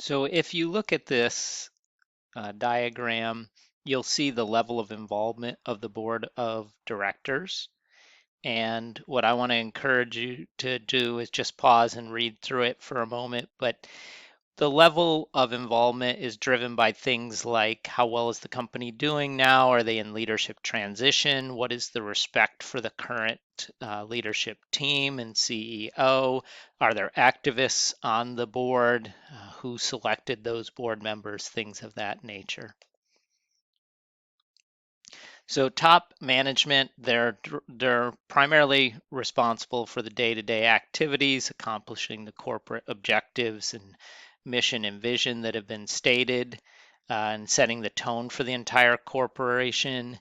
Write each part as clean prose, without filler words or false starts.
So if you look at this diagram, you'll see the level of involvement of the board of directors. And what I want to encourage you to do is just pause and read through it for a moment. But the level of involvement is driven by things like how well is the company doing now? Are they in leadership transition? What is the respect for the current leadership team and CEO? Are there activists on the board? Who selected those board members? Things of that nature. So top management, they're primarily responsible for the day-to-day activities, accomplishing the corporate objectives and mission and vision that have been stated, and setting the tone for the entire corporation.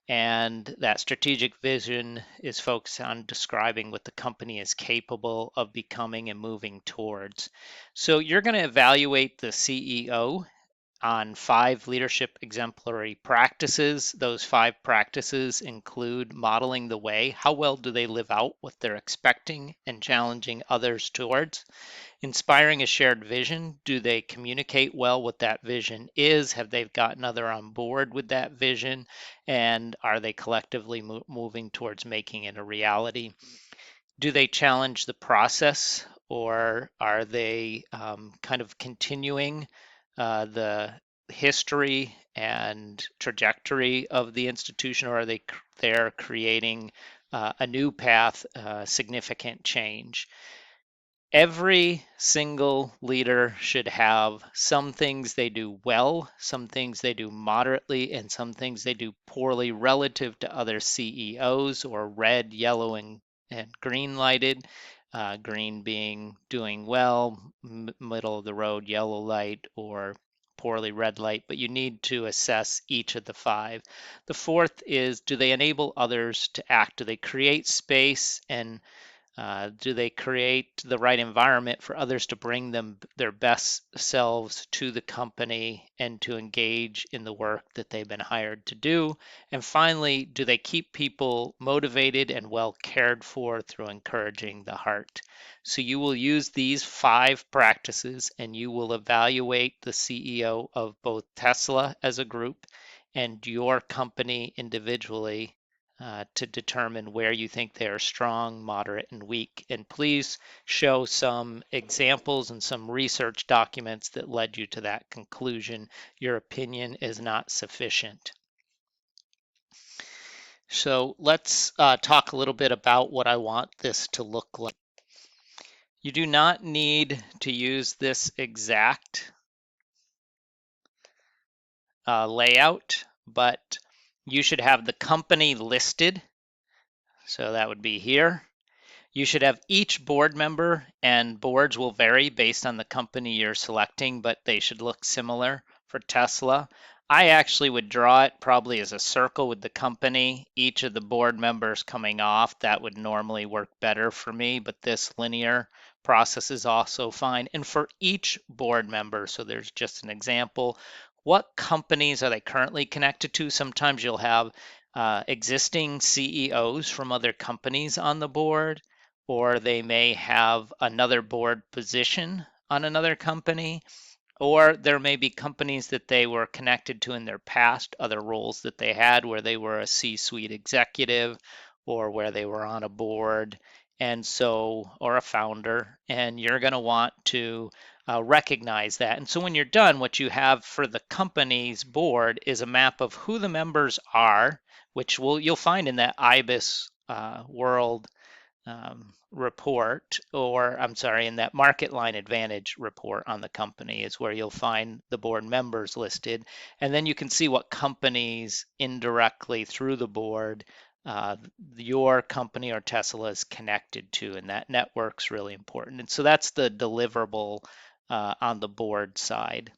And that strategic vision is focused on describing what the company is capable of becoming and moving towards. So you're going to evaluate the CEO on 5 leadership exemplary practices. Those 5 practices include modeling the way. How well do they live out what they're expecting and challenging others towards? Inspiring a shared vision. Do they communicate well what that vision is? Have they gotten other on board with that vision? And are they collectively moving towards making it a reality? Do they challenge the process, or are they kind of continuing the history and trajectory of the institution, or are they're creating a new path, significant change? Every single leader should have some things they do well, some things they do moderately, and some things they do poorly relative to other CEOs, or red, yellow, and green lighted. Green being doing well, middle of the road, yellow light, or poorly red light, but you need to assess each of the 5. The fourth is, do they enable others to act? Do they create space, and do they create the right environment for others to bring their best selves to the company and to engage in the work that they've been hired to do? And finally, do they keep people motivated and well cared for through encouraging the heart? So you will use these 5 practices and you will evaluate the CEO of both Tesla as a group and your company individually to determine where you think they are strong, moderate, and weak. And please show some examples and some research documents that led you to that conclusion. Your opinion is not sufficient. So let's talk a little bit about what I want this to look like. You do not need to use this exact layout, but you should have the company listed. So that would be here. You should have each board member, and boards will vary based on the company you're selecting, but they should look similar for Tesla. I actually would draw it probably as a circle with the company, each of the board members coming off. That would normally work better for me, but this linear process is also fine. And for each board member, so there's just an example, what companies are they currently connected to? Sometimes you'll have existing CEOs from other companies on the board, or they may have another board position on another company, or there may be companies that they were connected to in their past, other roles that they had where they were a C-suite executive or where they were on a board, and so, or a founder, and you're going to want to recognize that. And so when you're done, what you have for the company's board is a map of who the members are, which you'll find in that IBIS world report, or I'm sorry, in that Market Line Advantage report on the company is where you'll find the board members listed. And then you can see what companies indirectly through the board your company or Tesla is connected to, and that network's really important. And so that's the deliverable on the board side.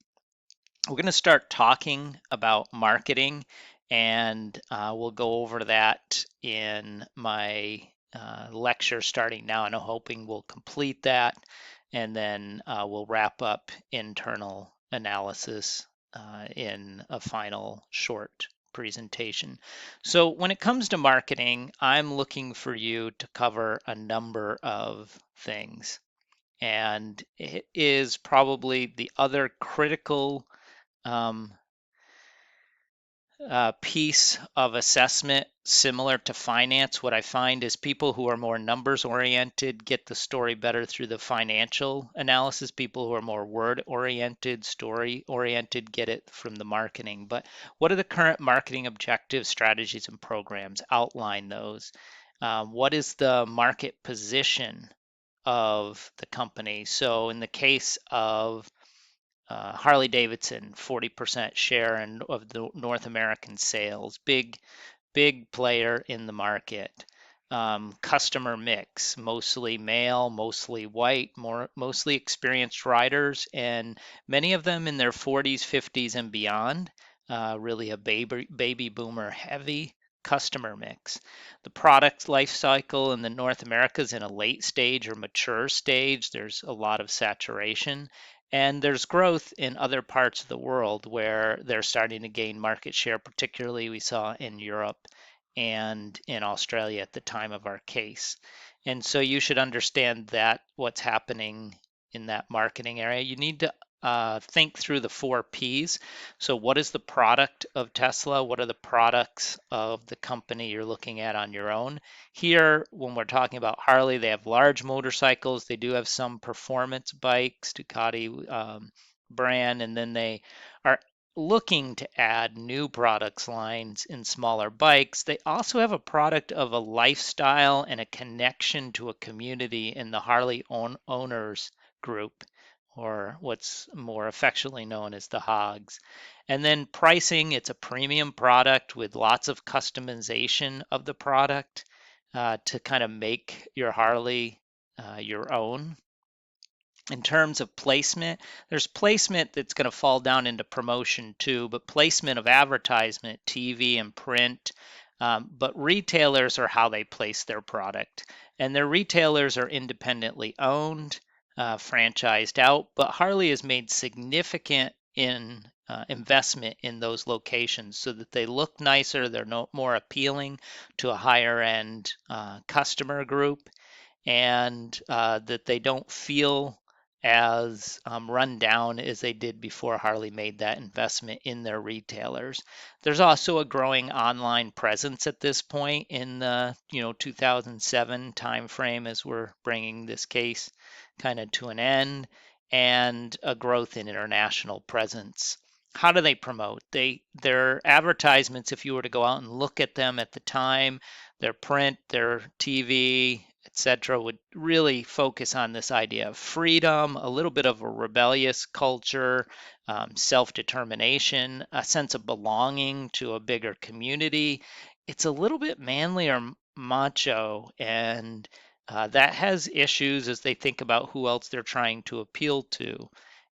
We're going to start talking about marketing, and we'll go over that in my lecture starting now, and I'm hoping we'll complete that, and then we'll wrap up internal analysis in a final short presentation. So when it comes to marketing, I'm looking for you to cover a number of things. And it is probably the other critical um, piece of assessment similar to finance. What I find is people who are more numbers oriented get the story better through the financial analysis. People who are more word oriented, story oriented get it from the marketing. But what are the current marketing objectives, strategies, and programs? Outline those. What is the market position of the company? So in the case of Harley Davidson, 40% share of the North American sales, big player in the market. Customer mix, mostly male, mostly white, mostly experienced riders, and many of them in their 40s, 50s, and beyond. Really a baby boomer heavy customer mix. The product life cycle in the North America is in a late stage or mature stage. There's a lot of saturation. And there's growth in other parts of the world where they're starting to gain market share, particularly we saw in Europe and in Australia at the time of our case. And so you should understand that what's happening in that marketing area. You need to think through the 4 Ps. So, what is the product of Tesla? What are the products of the company you're looking at on your own? Here, when we're talking about Harley, they have large motorcycles. They do have some performance bikes, Ducati brand, and then they are looking to add new products lines in smaller bikes. They also have a product of a lifestyle and a connection to a community in the Harley owners group, or what's more affectionately known as the Hogs. And then pricing, it's a premium product with lots of customization of the product to kind of make your Harley your own. In terms of placement, there's placement that's going to fall down into promotion too, but placement of advertisement, TV and print. But retailers are how they place their product, and their retailers are independently owned, franchised out. But Harley has made significant investment in those locations so that they look nicer, they're more appealing to a higher end customer group, and that they don't feel as run down as they did before Harley made that investment in their retailers. There's also a growing online presence at this point in the 2007 timeframe as we're bringing this case kind of to an end, and a growth in international presence. How do they promote? Their advertisements, if you were to go out and look at them at the time, their print, their TV, etc., would really focus on this idea of freedom, a little bit of a rebellious culture, self-determination, a sense of belonging to a bigger community. It's a little bit manly or macho, and that has issues as they think about who else they're trying to appeal to.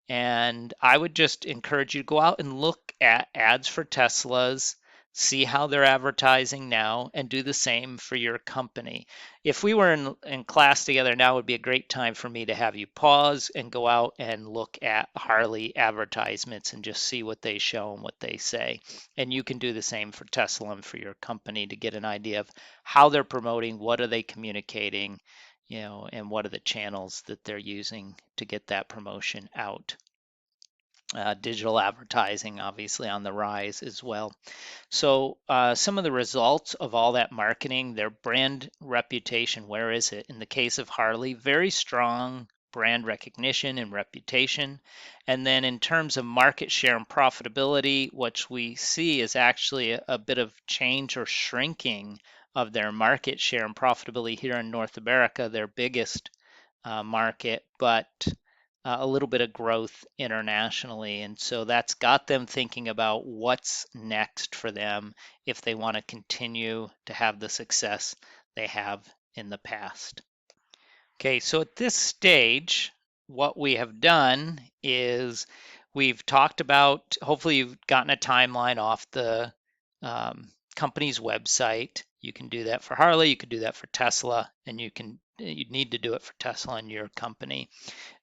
And I would just encourage you to go out and look at ads for Teslas, see how they're advertising now, and do the same for your company. If we were in class together now would be a great time for me to have you pause and go out and look at Harley advertisements and just see what they show and what they say. And you can do the same for Tesla and for your company to get an idea of how they're promoting, what are they communicating, and what are the channels that they're using to get that promotion out. Digital advertising obviously on the rise as well. So some of the results of all that marketing, their brand reputation, where is it? In the case of Harley, very strong brand recognition and reputation. And then in terms of market share and profitability, what we see is actually a bit of change or shrinking of their market share and profitability here in North America, their biggest market, but a little bit of growth internationally. And so that's got them thinking about what's next for them if they want to continue to have the success they have in the past. Okay, so at this stage, what we have done is we've talked about, hopefully, you've gotten a timeline off the company's website. You can do that for Harley, you could do that for Tesla, and you need to do it for Tesla and your company.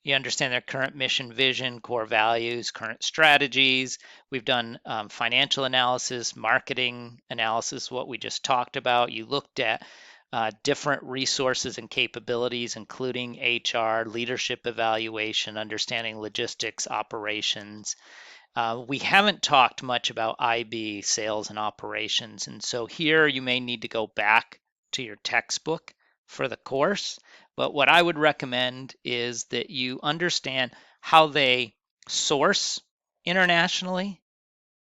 You understand their current mission, vision, core values, current strategies. We've done financial analysis, marketing analysis, what we just talked about. You looked at different resources and capabilities, including HR, leadership evaluation, understanding logistics, operations. We haven't talked much about IB, sales and operations. And so here you may need to go back to your textbook for the course. But what I would recommend is that you understand how they source internationally.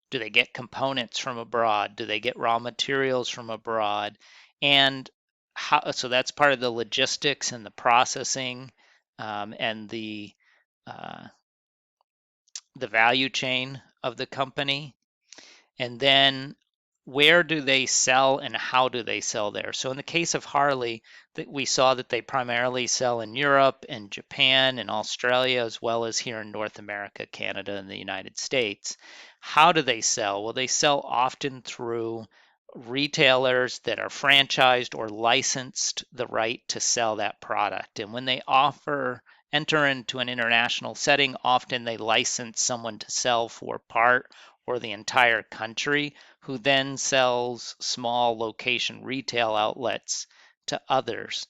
Do they get components from abroad? Do they get raw materials from abroad? And how, so that's part of the logistics and the processing, and uh, the value chain of the company. And then where do they sell and how do they sell there? So in the case of Harley, that we saw that they primarily sell in Europe and Japan and Australia, as well as here in North America, Canada, and the United States. How do they sell? Well, they sell often through retailers that are franchised or licensed the right to sell that product. And when they enter into an international setting, often they license someone to sell for part or the entire country, who then sells small location retail outlets to others.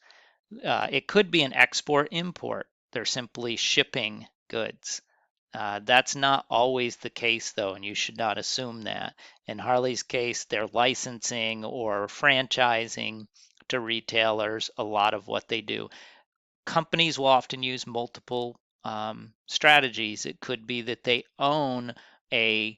It could be an export import. They're simply shipping goods. That's not always the case, though, and you should not assume that. In Harley's case, they're licensing or franchising to retailers a lot of what they do. Companies will often use multiple strategies. It could be that they own a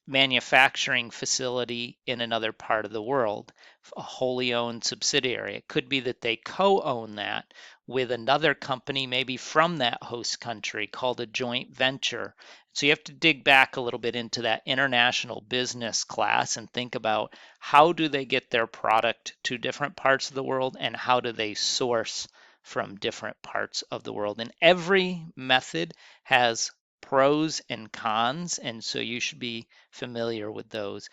manufacturing facility in another part of the world, a wholly owned subsidiary. It could be that they co-own that with another company, maybe from that host country, called a joint venture. So you have to dig back a little bit into that international business class and think about how do they get their product to different parts of the world and how do they source from different parts of the world. And every method has pros and cons, and so you should be familiar with those.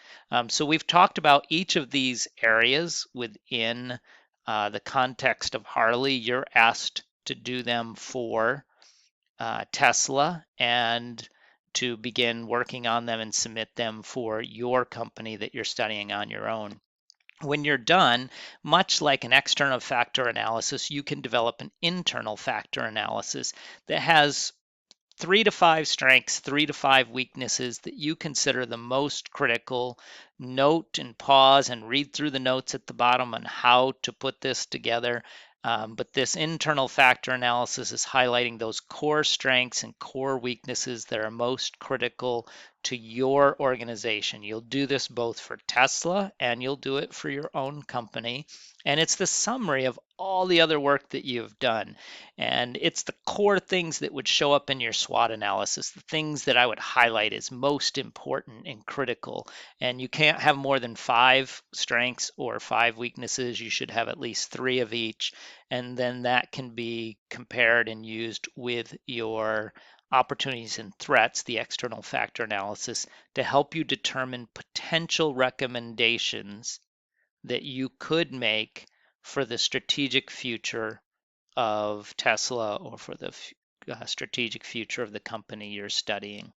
So we've talked about each of these areas within the context of Harley. You're asked to do them for Tesla and to begin working on them and submit them for your company that you're studying on your own. When you're done, much like an external factor analysis, you can develop an internal factor analysis that has 3 to 5 strengths, 3 to 5 weaknesses that you consider the most critical. Note and pause and read through the notes at the bottom on how to put this together. But this internal factor analysis is highlighting those core strengths and core weaknesses that are most critical to your organization. You'll do this both for Tesla and you'll do it for your own company. And it's the summary of all the other work that you've done. And it's the core things that would show up in your SWOT analysis, the things that I would highlight as most important and critical. And you can't have more than 5 strengths or 5 weaknesses. You should have at least 3 of each. And then that can be compared and used with your opportunities and threats, the external factor analysis, to help you determine potential recommendations that you could make for the strategic future of Tesla or for the strategic future of the company you're studying.